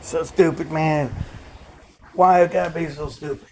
So stupid, man. Why it gotta be so stupid?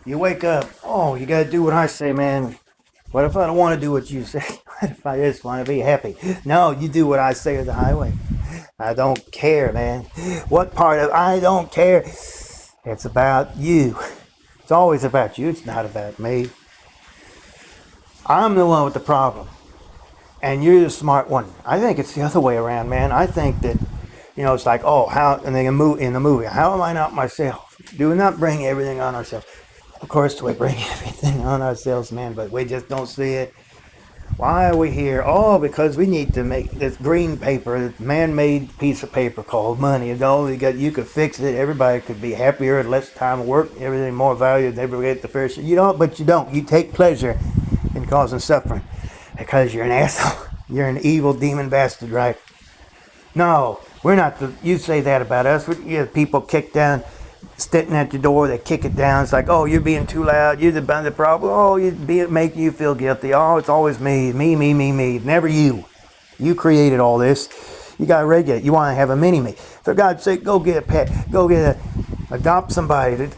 You wake up, oh, you gotta do what I say, man. What if I don't want to do what you say? What if I just want to be happy? No, you do what I say on the highway. I don't care, man. What part of I don't care? It's about you. It's always about you. It's not about me. I'm the one with the problem, and you're the smart one. I think it's the other way around, man. I think that it's like, oh, how, and they move in the movie. How am I not myself? Do we not bring everything on ourselves? Of course, we bring everything on ourselves, man, but we just don't see it. Why are we here? Oh, because we need to make this green paper, this man-made piece of paper called money. You could fix it. Everybody could be happier, less time of work, everything more value. They get the fair share. You don't, but you don't. You take pleasure in causing suffering because you're an asshole. You're an evil demon bastard, right? No, we're not. You say that about us. You have people kick down, sitting at your door. They kick it down. It's like, oh, you're being too loud. You're the problem. Oh, making you feel guilty. Oh, it's always me, me, me, me, me. Never you. You created all this. You got to regulate. You want to have a mini-me. For God's sake, go get a pet. Adopt somebody.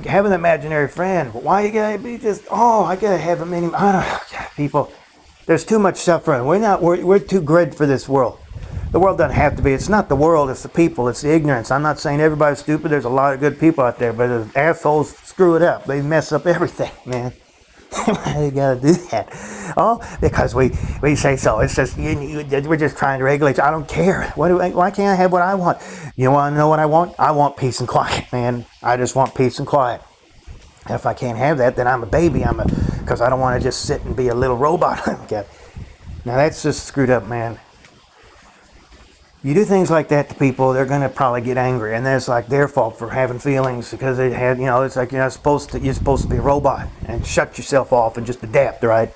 Have an imaginary friend. Why you gotta be just? Oh, I gotta have a mini. I don't know, people. There's too much suffering. We're too good for this world. The world doesn't have to be. It's not the world, it's the people, it's the ignorance. I'm not saying everybody's stupid. There's a lot of good people out there, but the assholes screw it up. They mess up everything, man. Why you gotta do that? Oh, because we say so. It's just we're just trying to regulate. I don't care. Why can't I have what I want? You want to know what I want? I want peace and quiet, man. I just want peace and quiet. If I can't have that, then I'm a baby. Because I don't want to just sit and be a little robot. Okay. Now that's just screwed up, man. You do things like that to people, they're going to probably get angry, and then it's like their fault for having feelings because they had, it's like you're supposed to be a robot and shut yourself off and just adapt, right?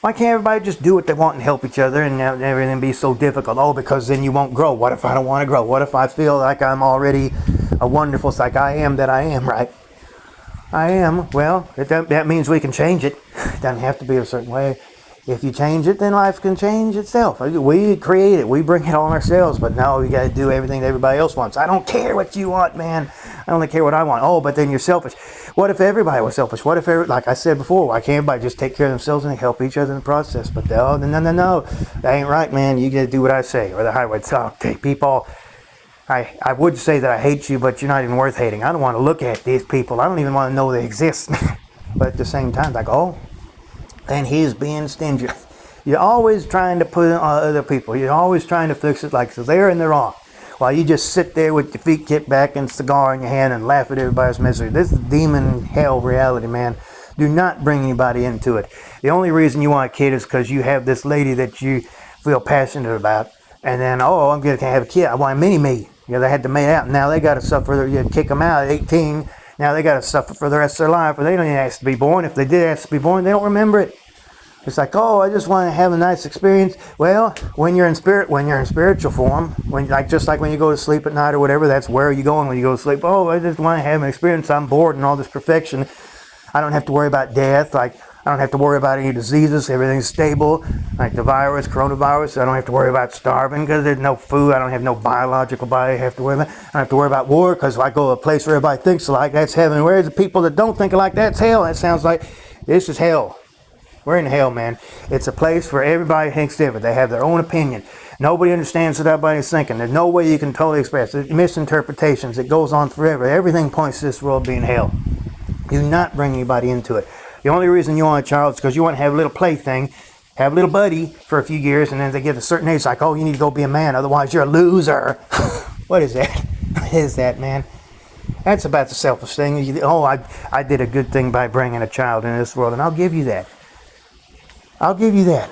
Why can't everybody just do what they want and help each other and everything be so difficult? Oh, because then you won't grow. What if I don't want to grow? What if I feel like I'm already a wonderful, it's like I am that I am, right? I am. Well, that means we can change it. It doesn't have to be a certain way. If you change it, then life can change itself. We create it. We bring it on ourselves. But now we got to do everything that everybody else wants. I don't care what you want, man. I only care what I want. Oh, but then you're selfish. What if everybody was selfish? What if, like I said before, why can't everybody just take care of themselves and help each other in the process? But no. That ain't right, man. You got to do what I say. Or the highway. So, okay, people, I would say that I hate you, but you're not even worth hating. I don't want to look at these people. I don't even want to know they exist. But at the same time, like, oh, and he's being stingy. You're always trying to put it on other people. You're always trying to fix it like so they're in the wrong. While you just sit there with your feet kicked back and cigar in your hand and laugh at everybody's misery. This is demon hell reality, man. Do not bring anybody into it. The only reason you want a kid is because you have this lady that you feel passionate about. And then, oh, I'm going to have a kid. I want a mini-me. They had to make out. Now they got to suffer. You kick them out at 18. Now they got to suffer for the rest of their life. Or they don't even ask to be born. If they did ask to be born, they don't remember it. It's like, oh, I just want to have a nice experience. Well, when you're in spiritual form, just like when you go to sleep at night or whatever, that's where you're going when you go to sleep. Oh, I just want to have an experience. I'm bored and all this perfection. I don't have to worry about death. Like, I don't have to worry about any diseases. Everything's stable. Like the coronavirus, I don't have to worry about starving because there's no food. I don't have no biological body I have to worry about. I don't have to worry about war because if I go to a place where everybody thinks alike, that's heaven. Whereas the people that don't think alike, that's hell. That sounds like this is hell. We're in hell, man. It's a place where everybody thinks different. They have their own opinion. Nobody understands what everybody's thinking. There's no way you can totally express it. Misinterpretations. It goes on forever. Everything points to this world being hell. Do not bring anybody into it. The only reason you want a child is because you want to have a little plaything, have a little buddy for a few years, and then they get a certain age, like, oh, you need to go be a man, otherwise you're a loser. What is that? What is that, man? That's about the selfish thing. Oh, I did a good thing by bringing a child into this world, and I'll give you that. I'll give you that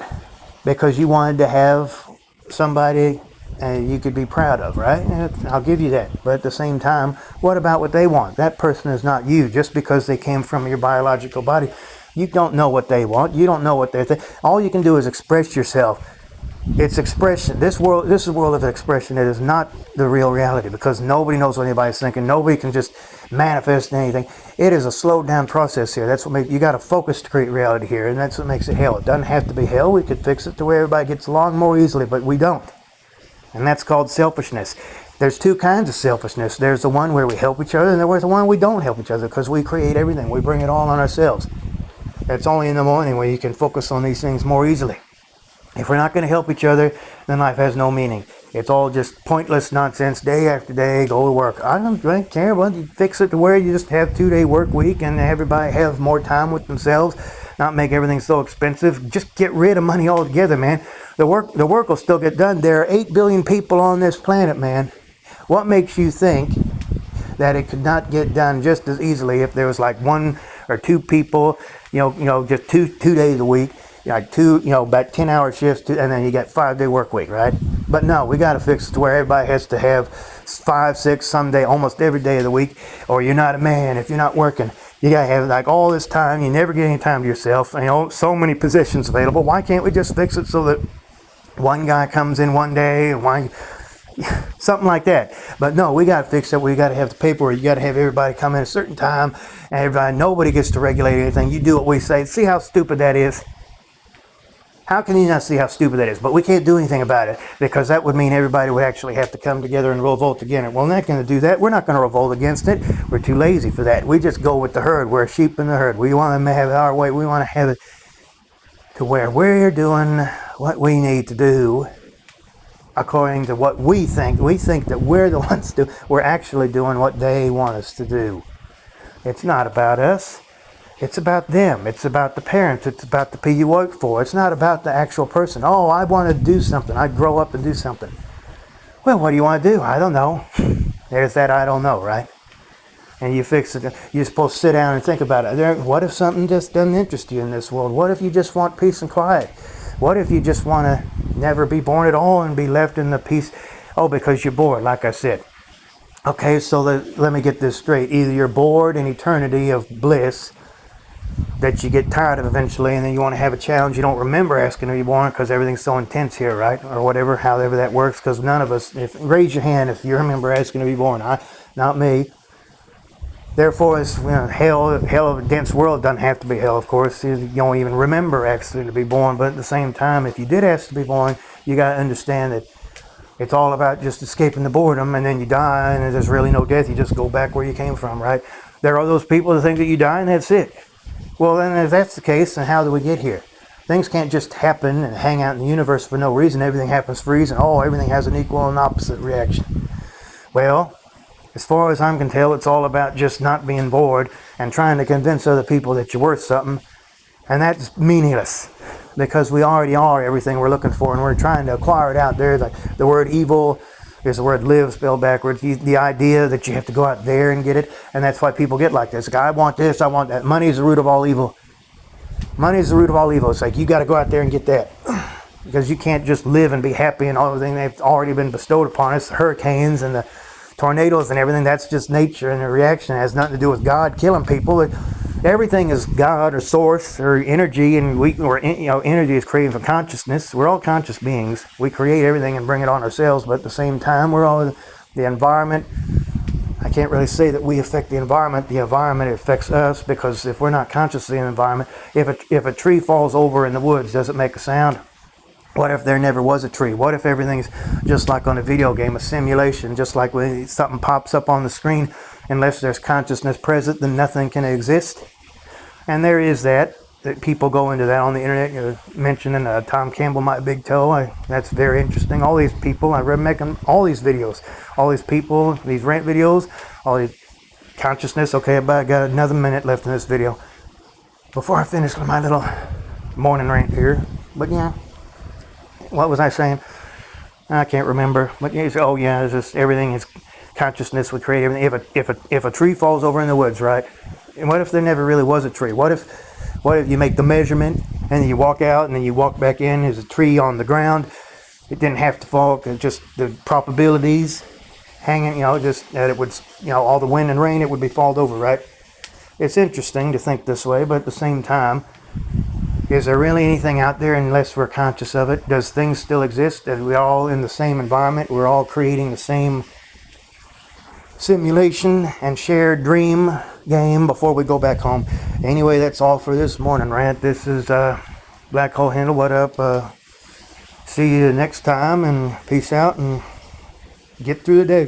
because you wanted to have somebody you could be proud of, right? I'll give you that. But at the same time, what about what they want? That person is not you. Just because they came from your biological body, you don't know what they want. You don't know what they're thinking. All you can do is express yourself. It's expression. This is a world of expression. It is not the real reality because nobody knows what anybody's thinking. Nobody can just manifest anything. It is a slowed down process here. That's what makes you got to focus to create reality here, and that's what makes it hell. It doesn't have to be hell. We could fix it to where everybody gets along more easily, but we don't. And that's called selfishness. There's two kinds of selfishness. There's the one where we help each other, and there's the one we don't help each other because we create everything. We bring it all on ourselves. It's only in the morning where you can focus on these things more easily. If we're not going to help each other, then life has no meaning. It's all just pointless nonsense, day after day, go to work. I don't care, but you fix it to where you just have 2-day work week and everybody have more time with themselves, not make everything so expensive. Just get rid of money altogether, man. The work will still get done. There are 8 billion people on this planet, man. What makes you think that it could not get done just as easily if there was like 1 or 2 people, just two days a week, like about 10-hour shifts, and then you got 5-day work week, right? But no, we got to fix it to where everybody has to have 5, 6, someday, almost every day of the week, or you're not a man if you're not working. You got to have like all this time. You never get any time to yourself. So many positions available. Why can't we just fix it so that one guy comes in one day and something like that? But no, we got to fix it. We got to have the paperwork. You got to have everybody come in a certain time, and nobody gets to regulate anything. You do what we say. See how stupid that is? How can you not see how stupid that is? But we can't do anything about it because that would mean everybody would actually have to come together and revolt against it. Well, we're not going to do that. We're not going to revolt against it. We're too lazy for that. We just go with the herd. We're sheep in the herd. We want to have it our way. We want to have it to where we're doing what we need to do according to what we think. We think that we're the ones we're actually doing what they want us to do. It's not about us. It's about them. It's about the parents. It's about the people you work for. It's not about the actual person. Oh, I want to do something. I'd grow up and do something. Well, what do you want to do? I don't know. There's that I don't know, right? And you fix it. You're supposed to sit down and think about it. What if something just doesn't interest you in this world? What if you just want peace and quiet? What if you just want to never be born at all and be left in the peace? Oh, because you're bored, like I said. Okay, so let me get this straight. Either you're bored in eternity of bliss that you get tired of eventually, and then you want to have a challenge. You don't remember asking to be born because everything's so intense here, right? Or whatever, however that works, because none of us, raise your hand if you remember asking to be born. Not me. Therefore, it's hell of a dense world. Doesn't have to be hell, of course. You don't even remember asking to be born, but at the same time, if you did ask to be born, you got to understand that it's all about just escaping the boredom, and then you die, and there's really no death. You just go back where you came from, right? There are those people that think that you die and that's it. Well, then if that's the case, then how do we get here? Things can't just happen and hang out in the universe for no reason. Everything happens for a reason. Oh, everything has an equal and opposite reaction. Well, as far as I can tell, it's all about just not being bored and trying to convince other people that you're worth something. And that's meaningless because we already are everything we're looking for, and we're trying to acquire it out there. Like the word evil, there's the word live spelled backwards. The idea that you have to go out there and get it, and that's why people get like this. Like, I want this, I want that. Money is the root of all evil. Money is the root of all evil. It's like you got to go out there and get that because you can't just live and be happy and all everything that's already been bestowed upon us. The hurricanes and the tornadoes and everything, that's just nature, and the reaction has nothing to do with God killing people. Everything is God or source or energy, and energy is created from consciousness. We're all conscious beings. We create everything and bring it on ourselves, but at the same time, we're all the environment. I can't really say that we affect the environment affects us, because if we're not conscious of the environment, if a tree falls over in the woods, does it make a sound? What if there never was a tree? What if everything's just like on a video game, a simulation, just like when something pops up on the screen? Unless there's consciousness present, then nothing can exist. And there is that people go into that on the internet. You're mentioning Tom Campbell, My Big Toe. That's very interesting. All these people, I read making all these videos, all these people, these rant videos, all these consciousness. Okay, I got another minute left in this video before I finish with my little morning rant here. But yeah, what was I saying? I can't remember. But it's just everything is consciousness. We create everything. If a tree falls over in the woods, right? And what if there never really was a tree? What if you make the measurement and then you walk out and then you walk back in? There's a tree on the ground. It didn't have to fall. Just the probabilities hanging. Just that it would. All the wind and rain, it would be falled over, right? It's interesting to think this way, but at the same time, is there really anything out there unless we're conscious of it? Does things still exist? Are we all in the same environment? We're all creating the same simulation and shared dream game before we go back home. Anyway, that's all for this morning rant. This is Black Hole Handle. What up? See you next time, and peace out, and get through the day.